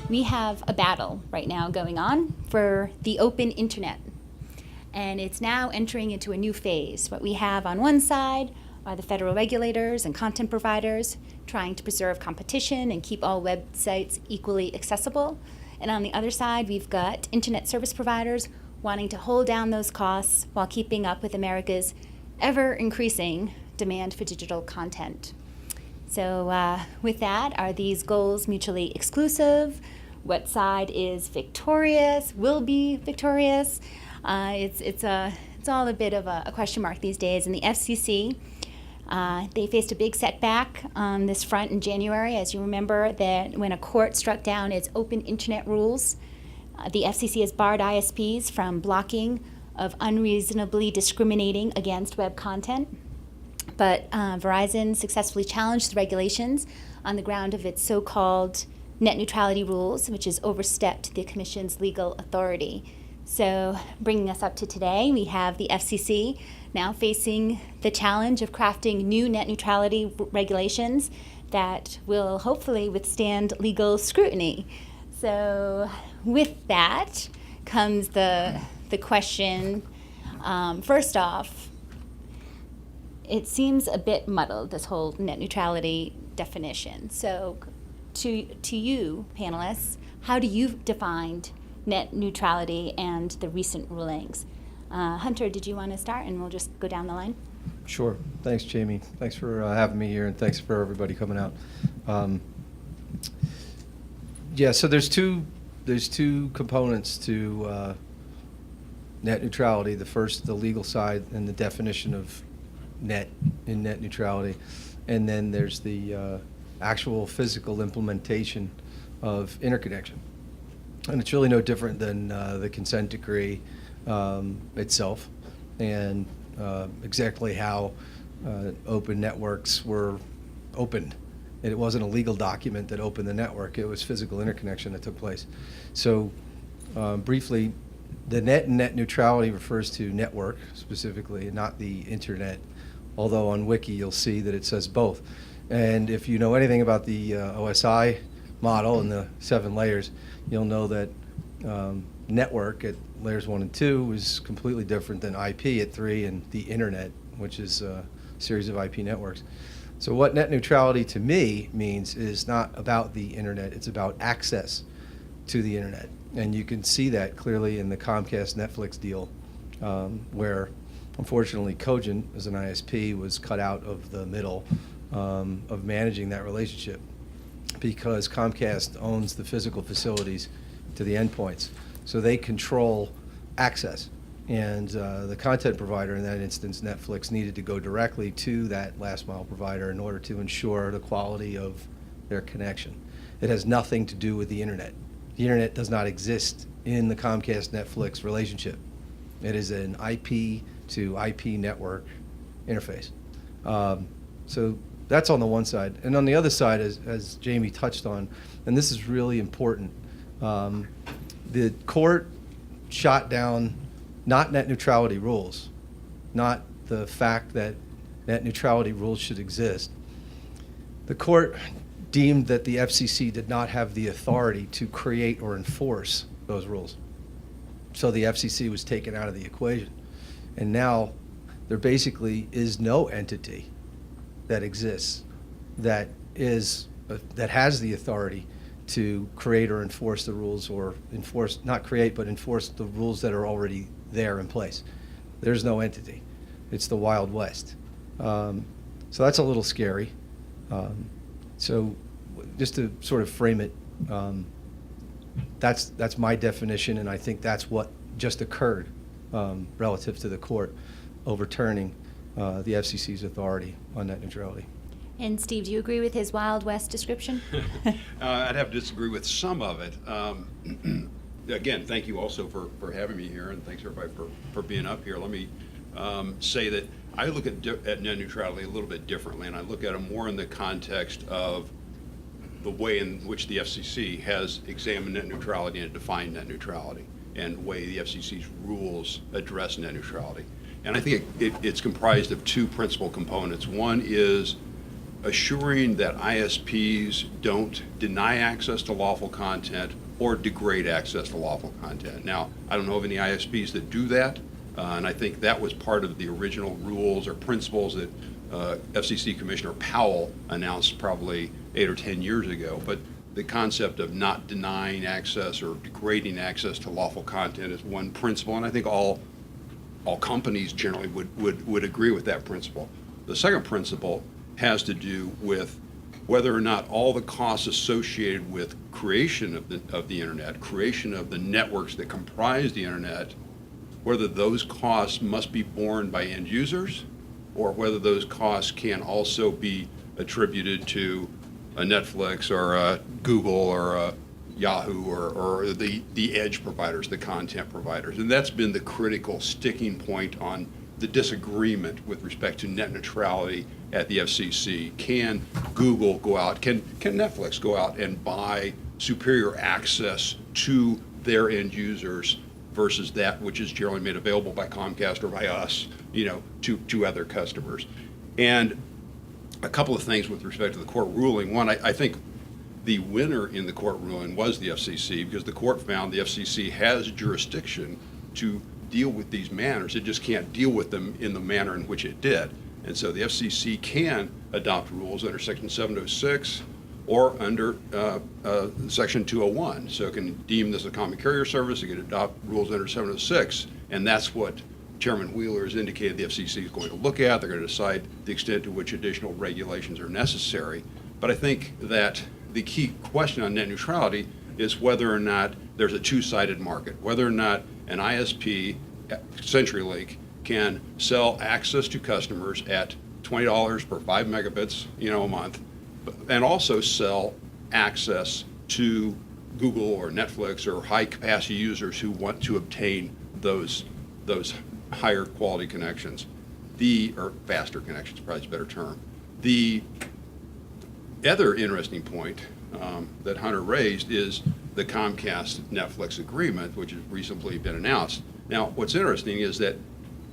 We have a battle right now going on for the open internet, and it's now entering into a new phase. What we have on one side are the federal regulators and content providers trying to preserve competition and keep all websites equally accessible. And on the other side, we've got internet service providers wanting to hold down those costs while keeping up with America's ever-increasing demand for digital content. So with that, are these goals mutually exclusive? What side is victorious, will be victorious? It's all a bit of a question mark these days. And the FCC, they faced a big setback on this front in January. As you remember, that when a court struck down its open internet rules, the FCC has barred ISPs from blocking of unreasonably discriminating against web content. But Verizon successfully challenged the regulations on the ground of its so-called net neutrality rules, which has overstepped the Commission's legal authority. So bringing us up to today, we have the FCC now facing the challenge of crafting new net neutrality regulations that will hopefully withstand legal scrutiny. So with that comes the question, first off, it seems a bit muddled, this whole net neutrality definition. So to you, panelists, how do you define net neutrality and the recent rulings? Hunter, did you want to start, and we'll just go down the line? Sure. Thanks, Jamie. Thanks for having me here, and thanks for everybody coming out. So there's two components to net neutrality. The first, the legal side, and the definition of net in net neutrality, and then there's the actual physical implementation of interconnection. And it's really no different than the consent decree itself, and exactly how open networks were opened. And it wasn't a legal document that opened the network, it was physical interconnection that took place. So briefly, the net and net neutrality refers to network specifically, and not the internet, although on Wiki you'll see that it says both. And if you know anything about the OSI model and the 7 layers, you'll know that network at layers 1 and 2 is completely different than IP at 3 and the internet, which is a series of IP networks. So what net neutrality to me means is not about the internet, it's about access to the internet. And you can see that clearly in the Comcast Netflix deal, where unfortunately Cogent as an ISP was cut out of the middle of managing that relationship, because Comcast owns the physical facilities to the endpoints. So they control access. And the content provider, in that instance Netflix, needed to go directly to that last mile provider in order to ensure the quality of their connection. It has nothing to do with the internet. The internet does not exist in the Comcast Netflix relationship. It is an IP to IP network interface. So that's on the one side. And on the other side, as Jamie touched on, and this is really important, the court shot down not net neutrality rules, not the fact that net neutrality rules should exist. The court deemed that the FCC did not have the authority to create or enforce those rules. So the FCC was taken out of the equation. And now there basically is no entity that exists that has the authority to create or enforce the rules, or enforce, not create, but enforce the rules that are already there in place. There's no entity. It's the Wild West. So that's a little scary. So just to sort of frame it, that's my definition, and I think that's what just occurred relative to the court overturning the FCC's authority on net neutrality. And Steve, do you agree with his Wild West description? I'd have to disagree with some of it. Again, thank you also for having me here, and thanks everybody for being up here. Let me say that I look at net neutrality a little bit differently, and I look at it more in the context of the way in which the FCC has examined net neutrality and defined net neutrality, and the way the FCC's rules address net neutrality. And I think it's comprised of two principal components. One is assuring that ISPs don't deny access to lawful content or degrade access to lawful content. Now, I don't know of any ISPs that do that, and I think that was part of the original rules or principles that FCC Commissioner Powell announced probably 8 or 10 years ago. But the concept of not denying access or degrading access to lawful content is one principle, and I think all companies generally would agree with that principle. The second principle has to do with whether or not all the costs associated with creation of the internet, creation of the networks that comprise the internet, whether those costs must be borne by end users or whether those costs can also be attributed to a Netflix or a Google or a Yahoo or the edge providers, the content providers. And that's been the critical sticking point on the disagreement with respect to net neutrality at the FCC. Can Google go out, can Netflix go out and buy superior access to their end users versus that which is generally made available by Comcast or by us, to other customers? And a couple of things with respect to the court ruling. One, I think the winner in the court ruling was the FCC, because the court found the FCC has jurisdiction to deal with these matters. It just can't deal with them in the manner in which it did. And so the FCC can adopt rules under Section 706 or under Section 201. So it can deem this a common carrier service. It can adopt rules under 706, and that's what Chairman Wheeler has indicated the FCC is going to look at. They're going to decide the extent to which additional regulations are necessary. But I think that the key question on net neutrality is whether or not there's a two-sided market, whether or not an ISP, CenturyLink, can sell access to customers at $20 per 5 megabits, a month, and also sell access to Google or Netflix or high-capacity users who want to obtain those higher quality connections, or faster connections, probably is a better term. The other interesting point that Hunter raised is the Comcast-Netflix agreement, which has recently been announced. Now, what's interesting is that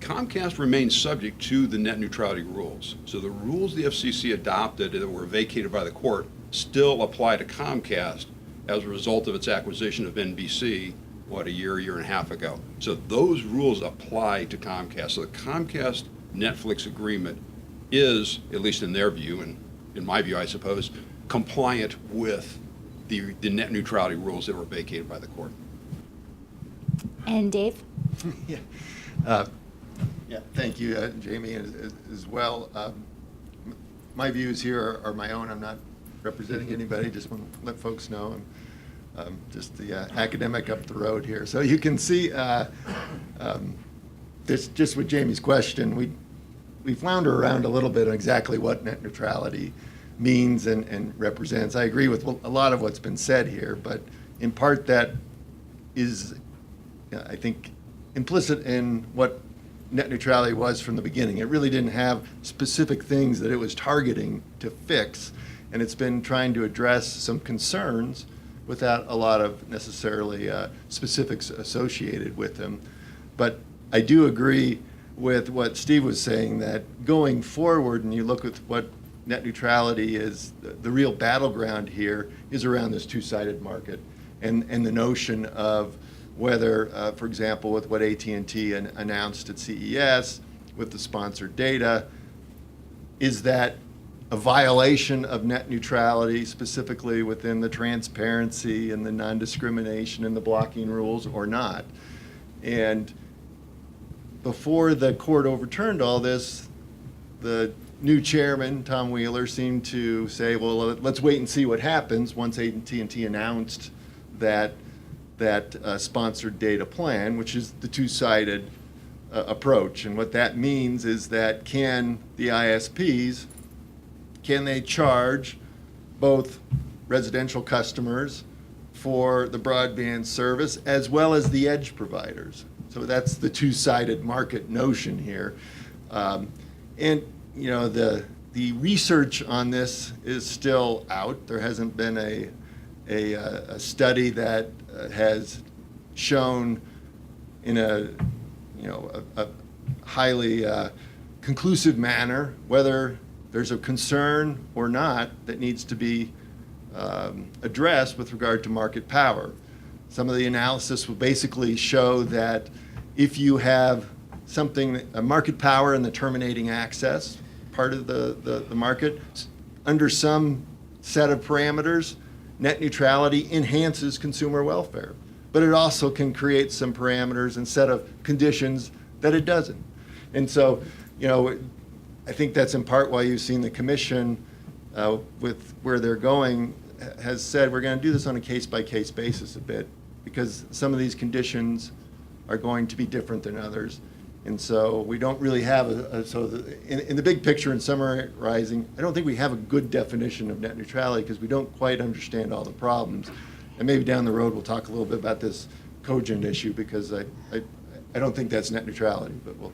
Comcast remains subject to the net neutrality rules. So the rules the FCC adopted that were vacated by the court still apply to Comcast as a result of its acquisition of NBC, a year and a half ago. So those rules apply to Comcast. So the Comcast-Netflix agreement is, at least in their view, and in my view, I suppose, compliant with the net neutrality rules that were vacated by the court. And Dave? Yeah, thank you, Jamie, as well. My views here are my own. I'm not representing anybody. Just want to let folks know I'm just the academic up the road here. So you can see, this just with Jamie's question, we flounder around a little bit on exactly what net neutrality means and represents. I agree with a lot of what's been said here, but in part that is, I think, implicit in what net neutrality was from the beginning. It really didn't have specific things that it was targeting to fix, and it's been trying to address some concerns without a lot of necessarily specifics associated with them. But I do agree with what Steve was saying, that going forward, and you look at what net neutrality is, the real battleground here is around this two-sided market and the notion of whether, for example, with what AT&T announced at CES with the sponsored data, is that a violation of net neutrality, specifically within the transparency and the non-discrimination and the blocking rules, or not? And before the court overturned all this, the new chairman, Tom Wheeler, seemed to say, well, let's wait and see what happens once AT&T announced that sponsored data plan, which is the two-sided approach. And what that means is that can the ISPs, can they charge both residential customers for the broadband service as well as the edge providers? So that's the two-sided market notion here. And the research on this is still out. There hasn't been a study that has shown in a highly conclusive manner whether there's a concern or not that needs to be addressed with regard to market power. Some of the analysis will basically show that if you have something, a market power in the terminating access part of the market, under some set of parameters, net neutrality enhances consumer welfare. But it also can create some parameters and set of conditions that it doesn't. And so, I think that's in part why you've seen the commission, with where they're going, has said we're going to do this on a case-by-case basis a bit, because some of these conditions are going to be different than others. And so we don't really have in the big picture, in summarizing, I don't think we have a good definition of net neutrality because we don't quite understand all the problems. And maybe down the road we'll talk a little bit about this cogent issue, because I don't think that's net neutrality, but we'll